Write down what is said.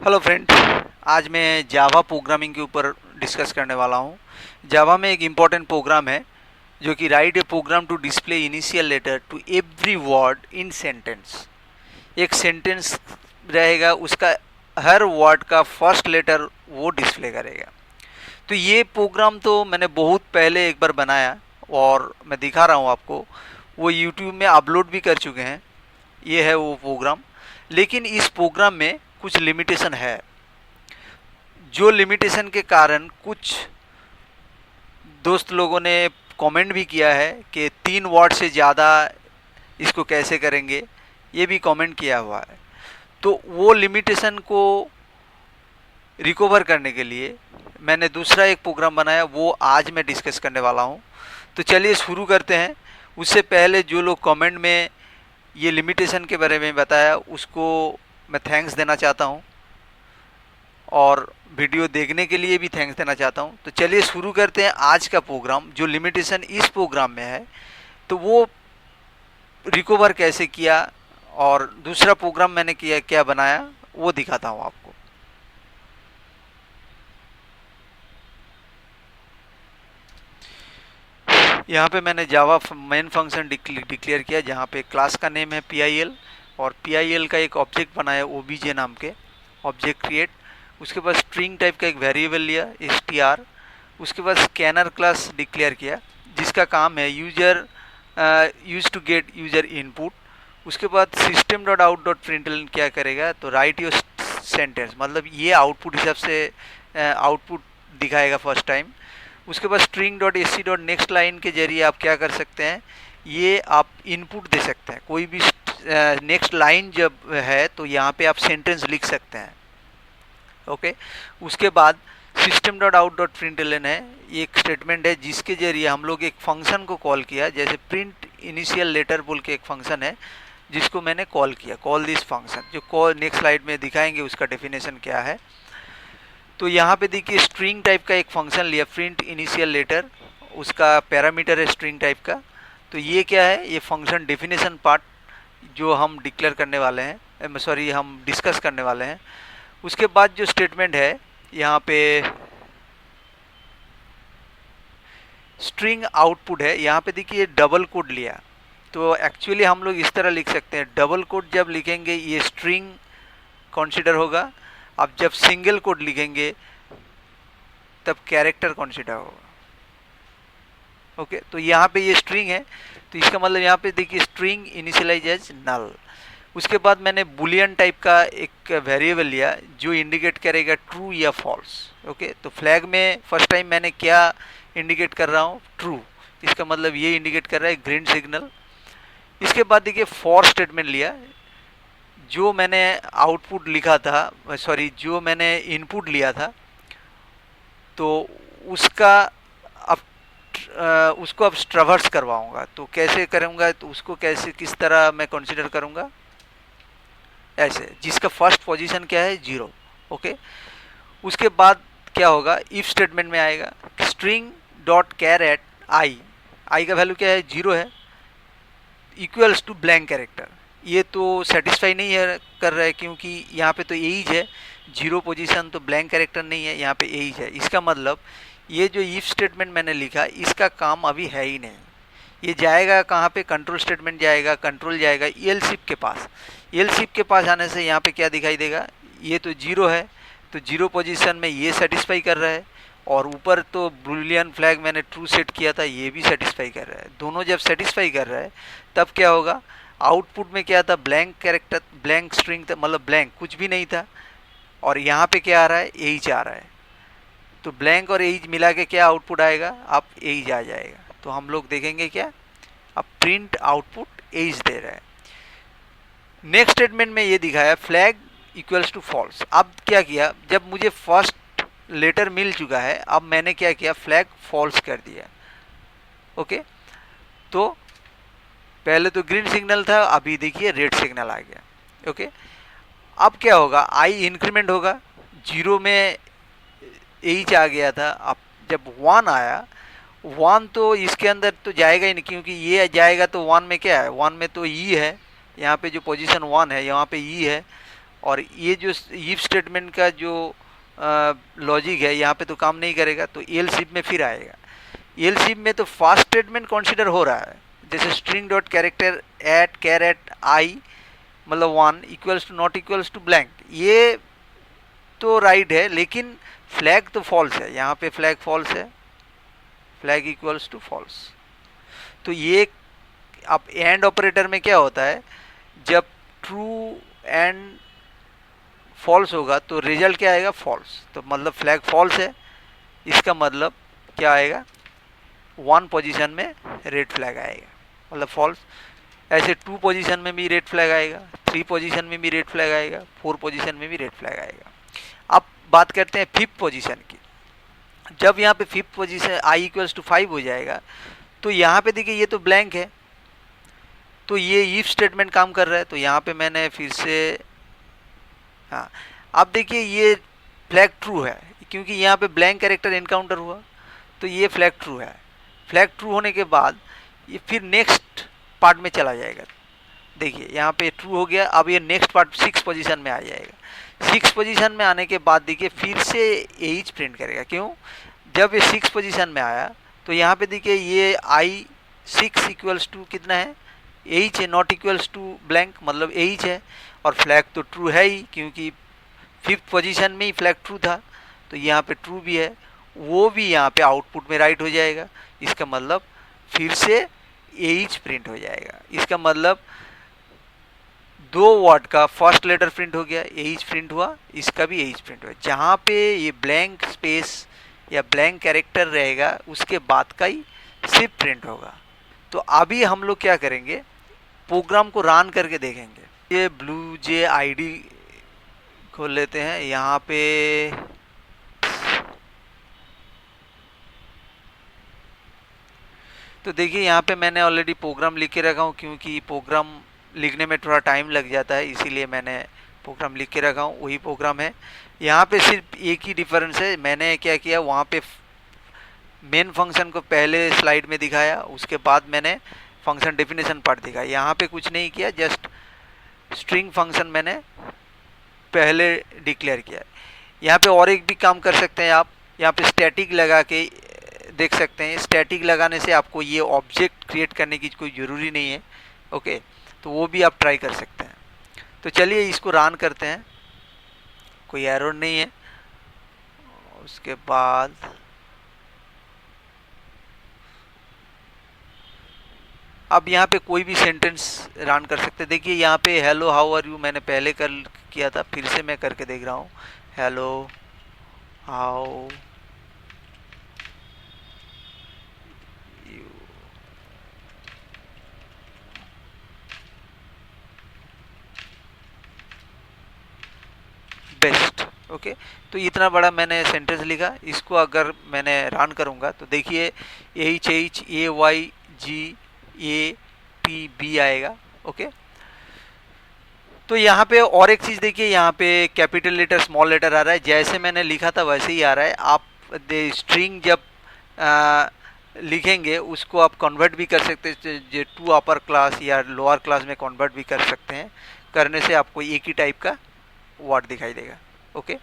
Hello friend. आज मैं Java programming के ऊपर डिस्कस करने वाला हूँ। जावा में एक इम्पॉर्टेंट प्रोग्राम है जो कि write a program to display initial letter to every word in sentence. एक सेंटेंस रहेगा, उसका हर वर्ड का फर्स्ट लेटर वो डिस्प्ले करेगा। तो ये प्रोग्राम तो मैंने बहुत पहले एक बार बनाया और मैं दिखा रहा हूँ आपको। वो यूट्यूब में अपलोड भी कर चुके हैं। ये है वो प्रोग्राम। लेकिन इस प्रोग्राम में कुछ लिमिटेशन है, जो लिमिटेशन के कारण कुछ दोस्त लोगों ने कमेंट भी किया है कि 3 वर्ड से ज़्यादा इसको कैसे करेंगे, ये भी कमेंट किया हुआ है। तो वो लिमिटेशन को रिकवर करने के लिए मैंने दूसरा एक प्रोग्राम बनाया, वो आज मैं डिस्कस करने वाला हूँ। तो चलिए शुरू करते हैं। उससे पहले जो लोग कमेंट में ये लिमिटेशन के बारे में बताया उसको मैं थैंक्स देना चाहता हूँ, और वीडियो देखने के लिए भी थैंक्स देना चाहता हूँ। तो चलिए शुरू करते हैं आज का प्रोग्राम। जो लिमिटेशन इस प्रोग्राम में है तो वो रिकवर कैसे किया, और दूसरा प्रोग्राम मैंने किया क्या बनाया वो दिखाता हूँ आपको। यहाँ पे मैंने जावा मेन फंक्शन डिक्लेयर किया, जहाँ पे क्लास का नेम है PIL, और PIL का एक ऑब्जेक्ट बनाया OBJ नाम के ऑब्जेक्ट क्रिएट। उसके बाद स्ट्रिंग टाइप का एक वेरिएबल लिया str। उसके बाद स्कैनर क्लास डिक्लेयर किया जिसका काम है user use to get user input. उसके बाद system dot out dot println क्या करेगा, तो राइट योर सेंटेंस, मतलब ये आउटपुट हिसाब से आउटपुट दिखाएगा फर्स्ट टाइम। उसके बाद string dot S C dot next line के जरिए आप क्या कर सकते हैं, ये आप इनपुट दे सकते हैं। कोई भी नेक्स्ट लाइन जब है तो यहाँ पे आप सेंटेंस लिख सकते हैं। ओके। उसके बाद system dot out dot println है, ये एक स्टेटमेंट है जिसके जरिए हम लोग एक फंक्शन को कॉल किया, जैसे प्रिंट इनिशियल लेटर बोल के एक फंक्शन है जिसको मैंने कॉल किया, कॉल दिस फंक्शन, जो कॉल नेक्स्ट स्लाइड में दिखाएंगे उसका डेफिनेशन क्या है। तो यहाँ पे देखिए स्ट्रिंग टाइप का एक फंक्शन लिया प्रिंट इनिशियल लेटर, उसका पैरामीटर है स्ट्रिंग टाइप का। तो ये क्या है, ये फंक्शन डेफिनेशन पार्ट जो हम डिक्लेयर करने वाले हैं, सॉरी हम डिस्कस करने वाले हैं। उसके बाद जो स्टेटमेंट है यहाँ पे स्ट्रिंग आउटपुट है, यहाँ पे देखिए डबल कोड लिया। तो एक्चुअली हम लोग इस तरह लिख सकते हैं, डबल कोड जब लिखेंगे ये स्ट्रिंग कंसीडर होगा, अब जब सिंगल कोड लिखेंगे तब कैरेक्टर कंसीडर होगा। ओके। तो यहाँ पे ये स्ट्रिंग है, तो इसका मतलब यहाँ पे देखिए स्ट्रिंग इनिशियलाइज एज नल। उसके बाद मैंने बुलियन टाइप का एक वेरिएबल लिया जो इंडिकेट करेगा ट्रू या फॉल्स। ओके। तो फ्लैग में फर्स्ट टाइम मैंने क्या इंडिकेट कर रहा हूँ, ट्रू। इसका मतलब ये इंडिकेट कर रहा है ग्रीन सिग्नल। इसके बाद देखिए फॉर स्टेटमेंट लिया, जो मैंने आउटपुट लिखा था, सॉरी जो मैंने इनपुट लिया था, तो उसका अब उसको अब ट्रैवर्स करवाऊंगा। तो कैसे करूंगा, तो उसको कैसे किस तरह मैं कंसीडर करूंगा, ऐसे जिसका फर्स्ट पोजीशन क्या है 0। ओके। उसके बाद क्या होगा, इफ स्टेटमेंट में आएगा स्ट्रिंग डॉट कैरेट आई, आई का वैल्यू क्या है 0 है, इक्वल्स टू ब्लैंक कैरेक्टर। ये तो सेटिस्फाई नहीं है कर रहा है, क्योंकि यहाँ पे तो एज है 0 पोजीशन, तो ब्लैंक कैरेक्टर नहीं है, यहाँ पे एज है। इसका मतलब ये जो इफ स्टेटमेंट मैंने लिखा इसका काम अभी है ही नहीं। ये जाएगा कहाँ पे, कंट्रोल स्टेटमेंट जाएगा, कंट्रोल जाएगा एलसिफ के पास। एलसिफ के पास आने से यहाँ पे क्या दिखाई देगा, ये तो 0 है, तो 0 पोजीशन में ये सेटिस्फाई कर रहा है, और ऊपर तो बुलियन फ्लैग मैंने ट्रू सेट किया था, ये भी सेटिस्फाई कर रहा है। दोनों जब सेटिस्फाई कर रहा है तब क्या होगा, आउटपुट में क्या था, ब्लैंक कैरेक्टर, ब्लैंक स्ट्रिंग था, मतलब ब्लैंक कुछ भी नहीं था, और यहाँ पे क्या आ रहा है, एज आ रहा है। तो ब्लैंक और एज मिला के क्या आउटपुट आएगा, अब एज आ जाएगा। तो हम लोग देखेंगे क्या, अब प्रिंट आउटपुट एज दे रहा है। नेक्स्ट स्टेटमेंट में ये दिखाया फ्लैग इक्वल्स टू फॉल्स। अब क्या किया, जब मुझे फर्स्ट लेटर मिल चुका है, अब मैंने क्या किया, फ्लैग फॉल्स कर दिया। ओके। तो पहले तो ग्रीन सिग्नल था, अभी देखिए रेड सिग्नल आ गया। ओके। अब क्या होगा, आई इंक्रीमेंट होगा, 0 में एच आ गया था, अब जब 1 आया, 1 तो इसके अंदर तो जाएगा ही नहीं, क्योंकि ये जाएगा तो 1 में क्या है, 1 में तो ई है, यहाँ पे जो पोजीशन 1 है यहाँ पे ई है, और ये जो इफ स्टेटमेंट का जो लॉजिक है यहाँ पे तो काम नहीं करेगा, तो एल्स इफ में फिर आएगा। एल्स इफ में तो फर्स्ट स्टेटमेंट कंसीडर हो रहा है, जैसे string dot character at char at I मतलब 1 equals to not equals to blank, ये तो राइट है, लेकिन फ्लैग तो फॉल्स है, यहाँ पे फ्लैग फॉल्स है, फ्लैग इक्वल्स टू फॉल्स। तो ये अब एंड ऑपरेटर में क्या होता है, जब ट्रू एंड फॉल्स होगा तो रिजल्ट क्या आएगा, फॉल्स। तो मतलब फ्लैग फॉल्स है, इसका मतलब क्या आएगा, 1 पोजीशन में रेड फ्लैग आएगा, मतलब फॉल्स। ऐसे 2 पोजीशन में भी रेड फ्लैग आएगा, 3 पोजीशन में भी रेड फ्लैग आएगा, 4 पोजीशन में भी रेड फ्लैग आएगा। अब बात करते हैं 5th पोजीशन की। जब यहाँ पे 5th position I equals to 5 हो जाएगा, तो यहाँ पे देखिए ये तो ब्लैंक है, तो ये इफ स्टेटमेंट काम कर रहा है, तो यहाँ पे मैंने फिर से, हाँ अब देखिए ये फ्लैग ट्रू है, क्योंकि यहाँ पे ब्लैंक कैरेक्टर एनकाउंटर हुआ, तो ये फ्लैग ट्रू है। फ्लैग ट्रू होने के बाद ये फिर नेक्स्ट पार्ट में चला जाएगा। देखिए यहाँ पे ट्रू हो गया, अब ये नेक्स्ट पार्ट 6 पोजीशन में आ जाएगा। 6 पोजीशन में आने के बाद देखिए फिर से एच प्रिंट करेगा। क्यों, जब ये 6 पोजीशन में आया तो यहाँ पे देखिए ये आई 6 इक्वल्स टू कितना है, एच है, नॉट इक्वल्स टू ब्लैंक मतलब एच है, और फ्लैग तो ट्रू है ही, क्योंकि 5th पोजीशन में ही फ्लैग ट्रू था, तो यहाँ पे ट्रू भी है, वो भी यहाँ पे आउटपुट में राइट हो जाएगा। इसका मतलब फिर से एच प्रिंट हो जाएगा। इसका मतलब 2 वर्ड का फर्स्ट लेटर प्रिंट हो गया, एच प्रिंट हुआ, इसका भी एच प्रिंट हुआ। जहाँ पे ये ब्लैंक स्पेस या ब्लैंक कैरेक्टर रहेगा उसके बाद का ही सिर्फ प्रिंट होगा। तो अभी हम लोग क्या करेंगे, प्रोग्राम को रन करके देखेंगे। ये ब्लू जे आईडी खोल लेते हैं, यहाँ पे तो देखिए यहाँ पे मैंने ऑलरेडी प्रोग्राम लिख के रखा हूँ, क्योंकि प्रोग्राम लिखने में थोड़ा टाइम लग जाता है, इसीलिए मैंने प्रोग्राम लिख के रखा हूँ, वही प्रोग्राम है। यहाँ पे सिर्फ एक ही डिफरेंस है, मैंने क्या किया, वहाँ पे मेन फंक्शन को पहले स्लाइड में दिखाया, उसके बाद मैंने फंक्शन डेफिनेशन पार्ट दिखाया। यहाँ पे कुछ नहीं किया, जस्ट स्ट्रिंग फंक्शन मैंने पहले डिक्लेयर किया। यहाँ पे और एक भी काम कर सकते हैं आप, यहाँ पे स्टैटिक लगा के देख सकते हैं। स्टैटिक लगाने से आपको ये ऑब्जेक्ट क्रिएट करने की कोई ज़रूरी नहीं है, ओके, तो वो भी आप ट्राई कर सकते हैं। तो चलिए इसको रन करते हैं, कोई एरर नहीं है। उसके बाद अब यहाँ पे कोई भी सेंटेंस रन कर सकते हैं। देखिए यहाँ पे हेलो हाउ आर यू मैंने पहले कर किया था, फिर से मैं करके देख रहा हूँ, hello how you. Best, okay. तो इतना बड़ा मैंने सेंटेंस लिखा, इसको अगर मैंने रन करूँगा तो देखिए HHAYGAPB आएगा, ओके। तो यहाँ पे और एक चीज़ देखिए, यहाँ पे कैपिटल लेटर स्मॉल लेटर आ रहा है, जैसे मैंने लिखा था वैसे ही आ रहा है। आप स्ट्रिंग जब लिखेंगे उसको आप कन्वर्ट भी कर सकते हैं, जो टू अपर क्लास या लोअर क्लास में कन्वर्ट भी कर सकते हैं। करने से आपको एक ही टाइप का वर्ड दिखाई देगा, ओके।